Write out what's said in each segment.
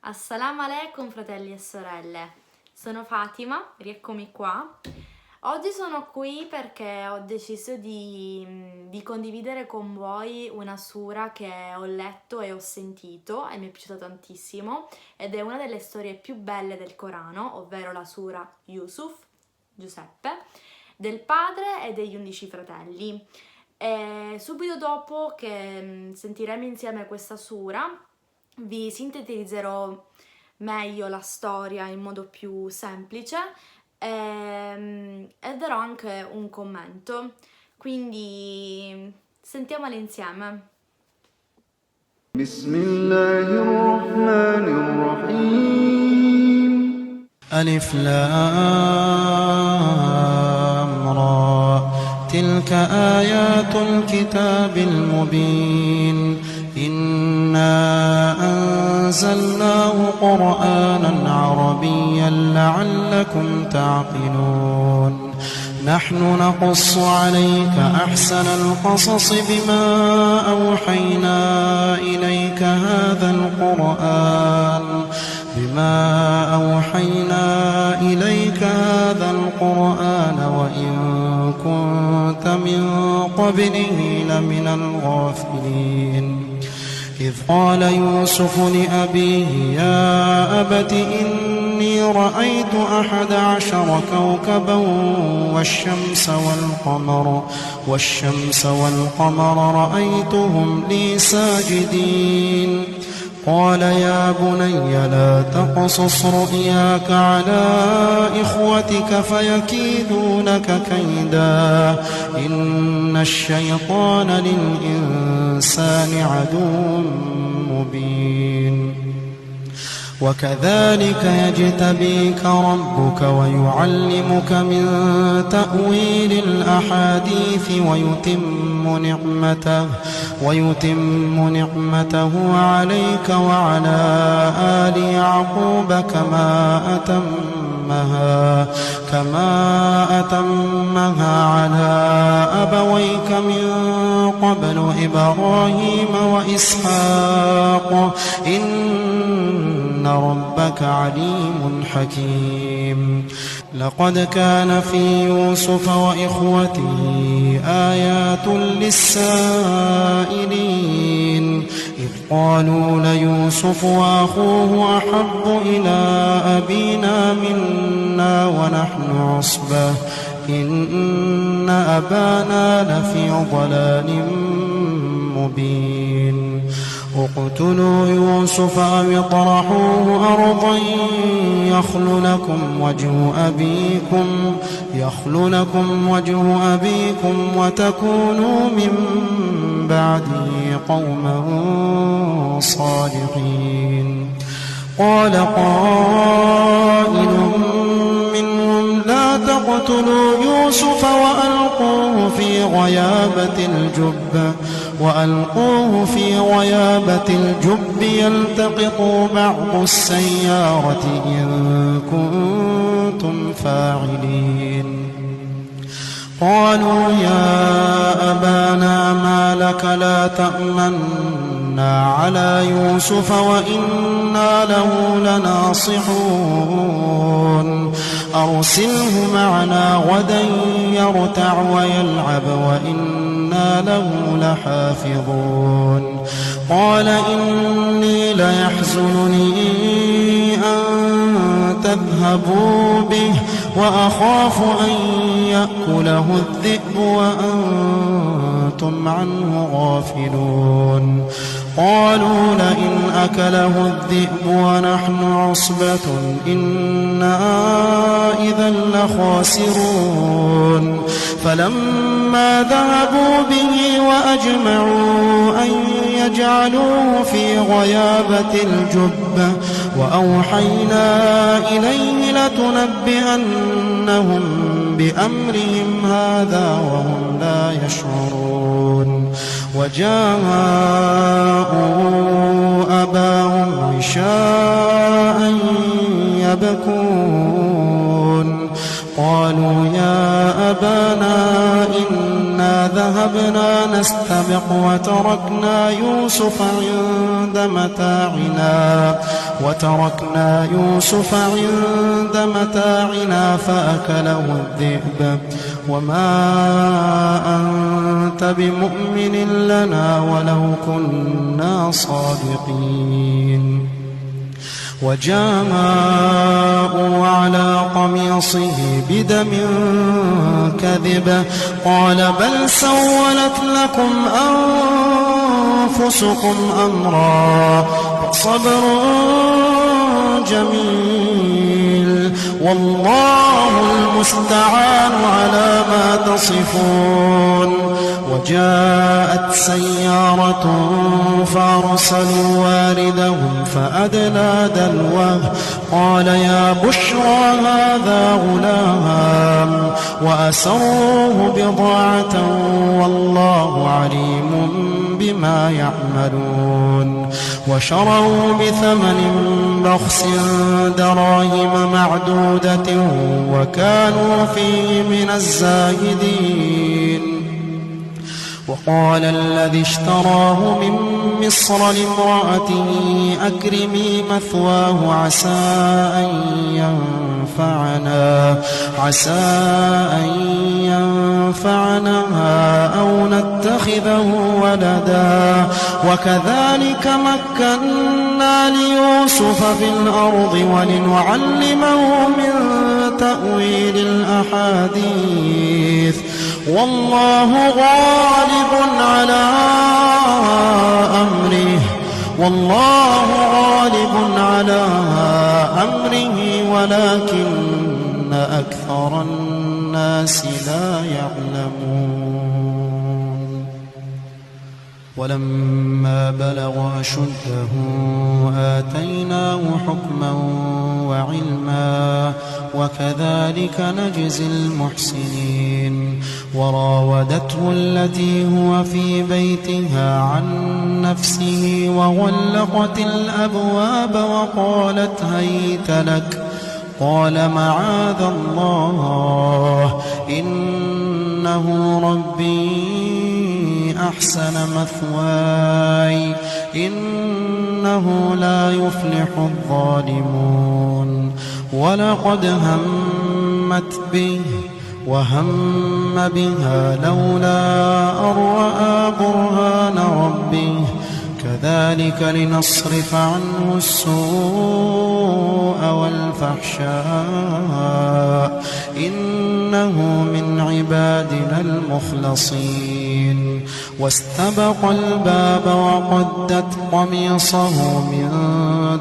Assalamu alaikum fratelli e sorelle, sono Fatima, rieccomi qua. Oggi sono qui perché ho deciso di condividere con voi una sura che ho letto e ho sentito e mi è piaciuta tantissimo ed è una delle storie più belle del Corano, ovvero la sura Yusuf, Giuseppe, del padre e degli 11 fratelli. E subito dopo che sentiremo insieme questa sura, vi sintetizzerò meglio la storia in modo più semplice e darò anche un commento. Quindi sentiamola insieme. بسم الله الرحمن الرحيم ألف لام را تلك آيات الكتاب المبين إنا أنزلناه قرآنا عربيا لعلكم تعقلون نحن نقص عليك أحسن القصص بما أوحينا إليك هذا القرآن وإن كنت من قبله لمن الغافلين إذ قال يوسف لأبيه يا أبت إني رأيت 11 كوكبا والشمس والقمر رأيتهم لي ساجدين قال يا بني لا تقصص رؤياك على إخوتك فيكيدوا لك كيدا إن الشيطان للإنسان عدو مبين وكذلك يجتبيك ربك ويعلمك من تأويل الأحاديث ويتم نعمته عليك وعلى آل يعقوب كما أتمها على أبويك من قبل إبراهيم وإسحاق إن ربك عليم حكيم لقد كان في يوسف وإخوته آيات للسائلين إذ قالوا ليوسف وأخوه أحب إلى أبينا منا ونحن عصبة إن أبانا لفي ضلال مبين اقتلوا يوسف أو اطرحوه أرضا يخل لكم وجه أبيكم وتكونوا من بعده قوما صالحين قال قائل منهم لا تقتلوا يوسف وألقوه في غيابة الجب يلتقطوا بعض السيارة إن كنتم فاعلين قالوا يا أبانا ما لك لا تأمنا على يوسف وإنا له لناصحون أرسله معنا غدا يرتع ويلعب وإنا له لحافظون قال إني ليحزنني أن تذهبوا به وأخاف أن يأكله الذئب وأنتم عنه غافلون قالوا لئن أكله الذئب ونحن عصبة إنا إذا لخاسرون فلما ذهبوا به وأجمعوا أن يجعلوه في غيابة الجب وأوحينا إليه لتنبئنهم بأمرهم هذا وهم لا يشعرون وجاءوا أباهم عشاء يبكون قالوا يا أبانا إنا ذهبنا نستبق وتركنا يوسف عند متاعنا فأكله الذئب وما أنت بمؤمن لنا ولو كنا صادقين وجاءوا على قميصه بدم كذب قال بل سولت لكم أنفسكم أمرا فصبر جميل والله المستعان على ما تصفون وجاءت سيارة فأرسلوا واردهم فأدلى دلوه قال يا بشرى هذا غلام وأسروه بضاعة والله عليم بما يعملون وشروا بثمن بخس دراهم معدودة وكانوا فيه من الزاهدين وقال الذي اشتراه من مصر لامرأته أكرمي مثواه عسى أن ينفعنا أو نتخذه ولدا وكذلك مكنا ليوسف في الأرض ولنعلمه من تأويل الأحاديث والله غالب على أمره ولكن أكثر الناس لا يعلمون ولما بلغ أشده آتيناه حكما وعلما وكذلك نجزي المحسنين وراودته التي هو في بيتها عن نفسه وغلقت الأبواب وقالت هيت لك قال معاذ الله إنه ربي أحسن مثواي إنه لا يفلح الظالمون ولقد همت به وهم بها لولا أن رأى برهان ربه كذلك لنصرف عنه السوء والفحشاء إنه من عبادنا المخلصين واستبق الباب وقدت قميصه من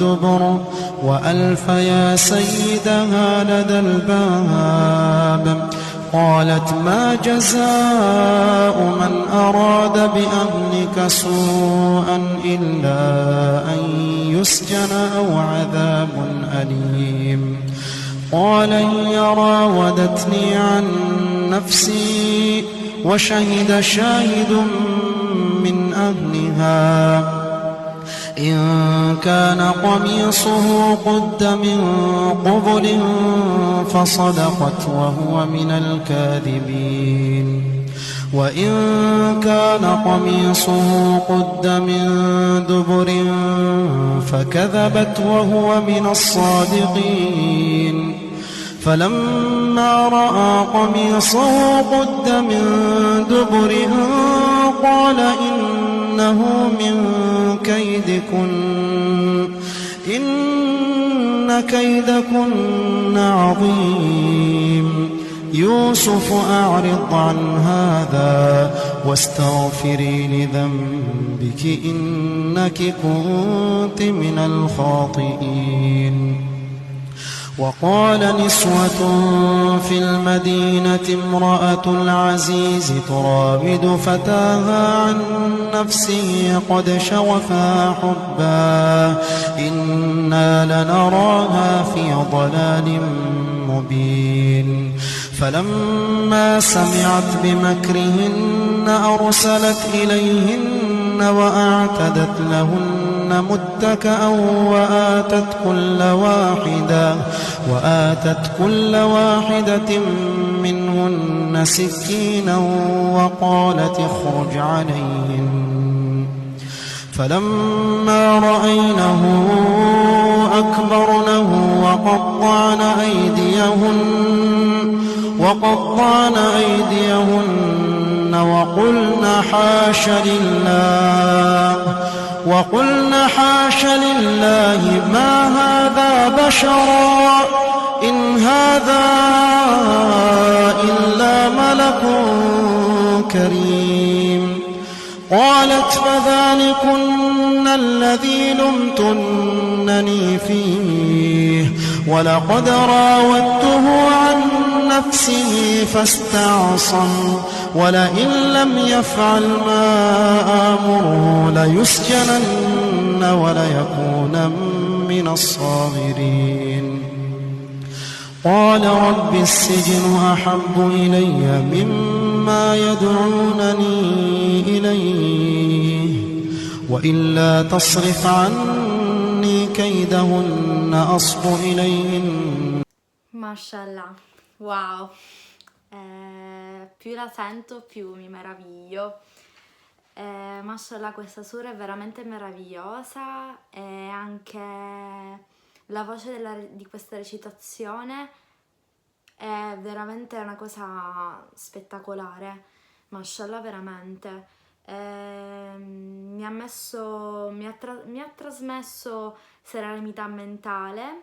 دبر وألف يا سيدها لدى الباب قالت ما جزاء من أراد بأهلك سوءا إلا أن يسجن أو عذاب أليم قال هي راودتني عن نفسي وشهد شاهد من أهلها إن كان قميصه قد من قبل فصدقت وهو من الكاذبين وإن كان قميصه قد من دبر فكذبت وهو من الصادقين فلما رأى قميصه قد من دبر قال إنه من كيدكن إن كيدكن عظيم يوسف أعرض عن هذا واستغفري لذنبك إنك كنت من الخاطئين وقال نسوة في المدينة امرأة العزيز تراود فتاها عن نفسه قد شغفها حبا إنا لنراها في ضلال مبين فلما سمعت بمكرهن أرسلت إليهن وأعتدت لهن لهن متكأ وآتت كل واحدة منهن سكينا وقالت اخرج عليهن فلما رأينه أكبرنه وقطعن أيديهن وقلن حاش لله ما هذا بشرا إن هذا إلا ملك كريم قالت فذلكن الذي لمتنني فيه ولقد راودته عن نفسه فاستعصم ولئن لم يفعل ما آمره ليسجنن وليكون من الصاغرين قال رب السجن أحب إلي مما يدعونني إليه وإلا تصرف عني كيدهن أصب إليهن. Mashallah, wow. Più la sento più mi meraviglio. Mashallah, questa sura è veramente meravigliosa e anche la voce di questa recitazione è veramente una cosa spettacolare. Mashallah, veramente. Mi ha trasmesso serenità mentale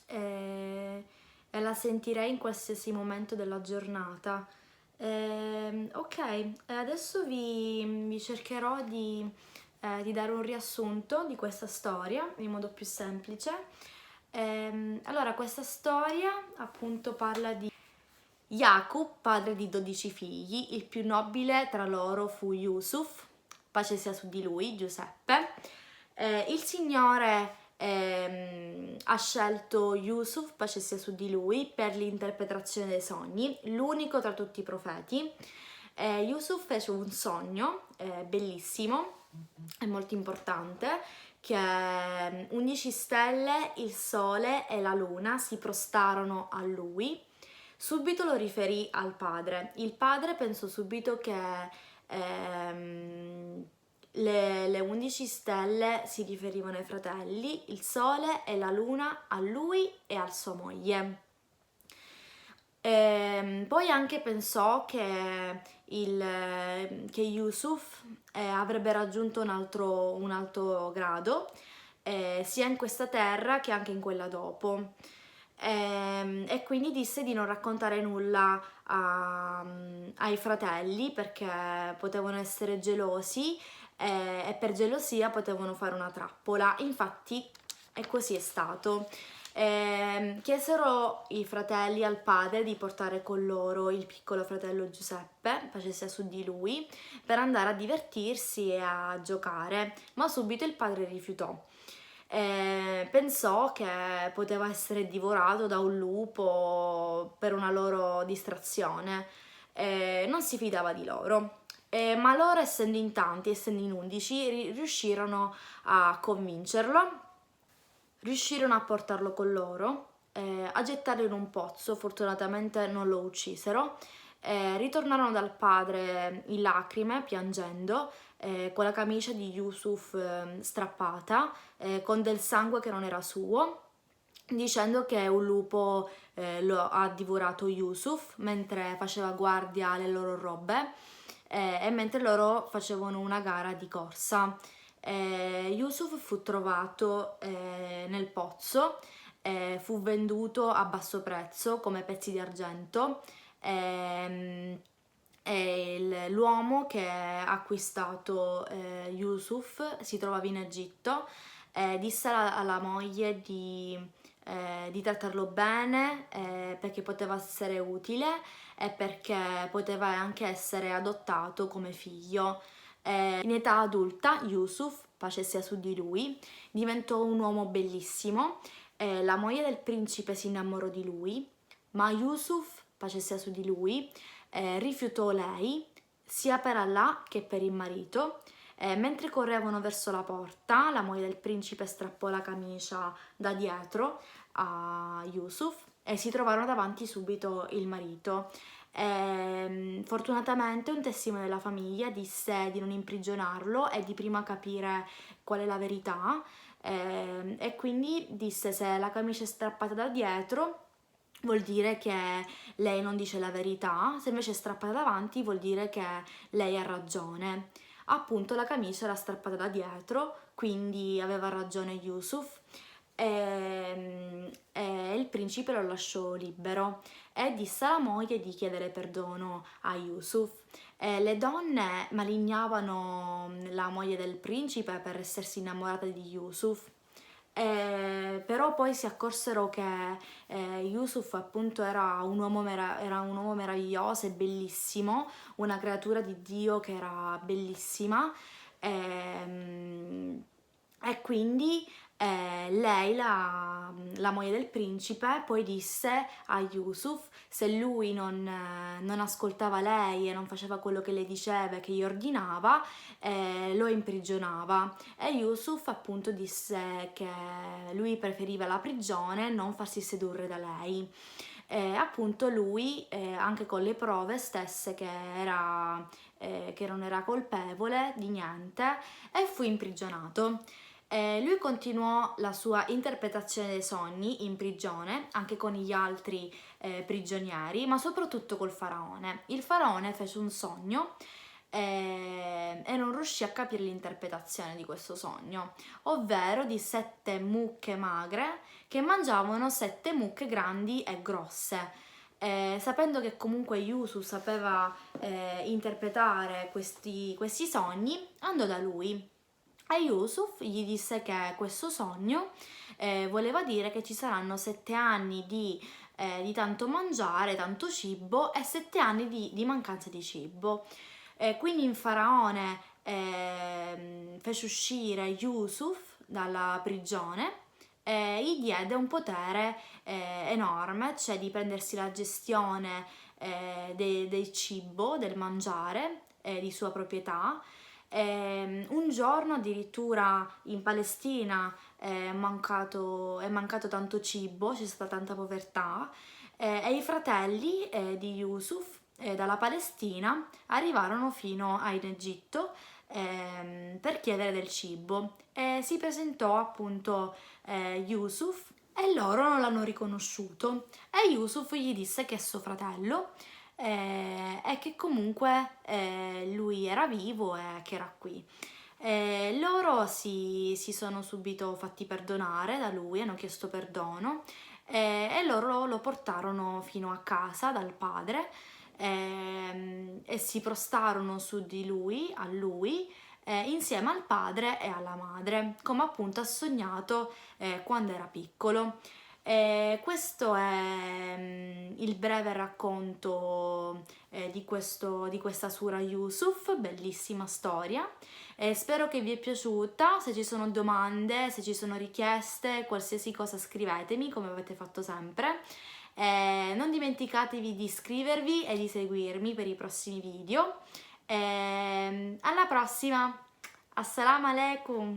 e la sentirei in qualsiasi momento della giornata. Ok, adesso vi cercherò di dare un riassunto di questa storia in modo più semplice. Allora, questa storia appunto parla di Yaqub, padre di 12 figli. Il più nobile tra loro fu Yusuf, pace sia su di lui, Giuseppe. Il Signore ha scelto Yusuf, pace sia su di lui, per l'interpretazione dei sogni, l'unico tra tutti i profeti. Yusuf fece un sogno bellissimo e molto importante, che 11 stelle, il sole e la luna si prostrarono a lui. Subito lo riferì al padre. Il padre pensò subito che le 11 stelle si riferivano ai fratelli, il sole e la luna a lui e a sua moglie. Poi anche pensò che Yusuf avrebbe raggiunto un alto grado, sia in questa terra che anche in quella dopo. E quindi disse di non raccontare nulla ai fratelli perché potevano essere gelosi e per gelosia potevano fare una trappola. Infatti così è stato. Chiesero i fratelli al padre di portare con loro il piccolo fratello Giuseppe, pace sia su di lui, per andare a divertirsi e a giocare, ma subito il padre rifiutò. Pensò che poteva essere divorato da un lupo per una loro distrazione. Non si fidava di loro. Ma loro, essendo in tanti, essendo in 11, riuscirono a convincerlo, riuscirono a portarlo con loro, a gettarlo in un pozzo. Fortunatamente non lo uccisero. Ritornarono dal padre in lacrime, piangendo, con la camicia di Yusuf strappata, con del sangue che non era suo, dicendo che un lupo lo ha divorato Yusuf mentre faceva guardia alle loro robe e mentre loro facevano una gara di corsa. Yusuf fu trovato nel pozzo, fu venduto a basso prezzo come pezzi di argento. L'uomo che ha acquistato Yusuf si trovava in Egitto, disse alla moglie di trattarlo bene perché poteva essere utile e perché poteva anche essere adottato come figlio. In età adulta Yusuf, pace sia su di lui, diventò un uomo bellissimo. La moglie del principe si innamorò di lui, ma Yusuf, pace sia su di lui, rifiutò lei sia per Allah che per il marito Mentre correvano verso la porta, la moglie del principe strappò la camicia da dietro a Yusuf e si trovarono davanti subito il marito. Fortunatamente un testimone della famiglia disse di non imprigionarlo e di prima capire qual è la verità, e quindi disse: se la camicia è strappata da dietro vuol dire che lei non dice la verità, se invece è strappata davanti vuol dire che lei ha ragione. Appunto la camicia era strappata da dietro, quindi aveva ragione Yusuf, e il principe lo lasciò libero e disse alla moglie di chiedere perdono a Yusuf. Le donne malignavano la moglie del principe per essersi innamorata di Yusuf. Però poi si accorsero che Yusuf appunto era un uomo meraviglioso e bellissimo, una creatura di Dio che era bellissima, e quindi lei, la moglie del principe, poi disse a Yusuf se lui non ascoltava lei e non faceva quello che lei diceva e che gli ordinava, lo imprigionava. E Yusuf appunto disse che lui preferiva la prigione, non farsi sedurre da lei. Appunto lui, anche con le prove, stesse che non era colpevole di niente e fu imprigionato. Lui continuò la sua interpretazione dei sogni in prigione, anche con gli altri prigionieri, ma soprattutto col faraone. Il faraone fece un sogno e non riuscì a capire l'interpretazione di questo sogno, ovvero di 7 mucche magre che mangiavano 7 mucche grandi e grosse. Sapendo che comunque Yusuf sapeva interpretare questi sogni, andò da lui. E Yusuf gli disse che questo sogno voleva dire che ci saranno 7 anni di tanto mangiare, tanto cibo, e 7 anni di mancanza di cibo. Quindi il faraone fece uscire Yusuf dalla prigione e gli diede un potere enorme, cioè di prendersi la gestione del cibo, del mangiare, di sua proprietà. Un giorno addirittura in Palestina è mancato tanto cibo, c'è stata tanta povertà, e i fratelli di Yusuf dalla Palestina arrivarono fino in Egitto per chiedere del cibo, e si presentò appunto Yusuf e loro non l'hanno riconosciuto, e Yusuf gli disse che è suo fratello e che comunque lui era vivo e che era qui. Loro si sono subito fatti perdonare da lui, hanno chiesto perdono, e loro lo portarono fino a casa dal padre, e si prostarono su di lui, a lui, insieme al padre e alla madre, come appunto ha sognato quando era piccolo. Questo è il breve racconto di questa Sura Yusuf, bellissima storia. Spero che vi è piaciuta. Se ci sono domande, se ci sono richieste, qualsiasi cosa scrivetemi come avete fatto sempre. Non dimenticatevi di iscrivervi e di seguirmi per i prossimi video. Alla prossima! Assalamu alaikum!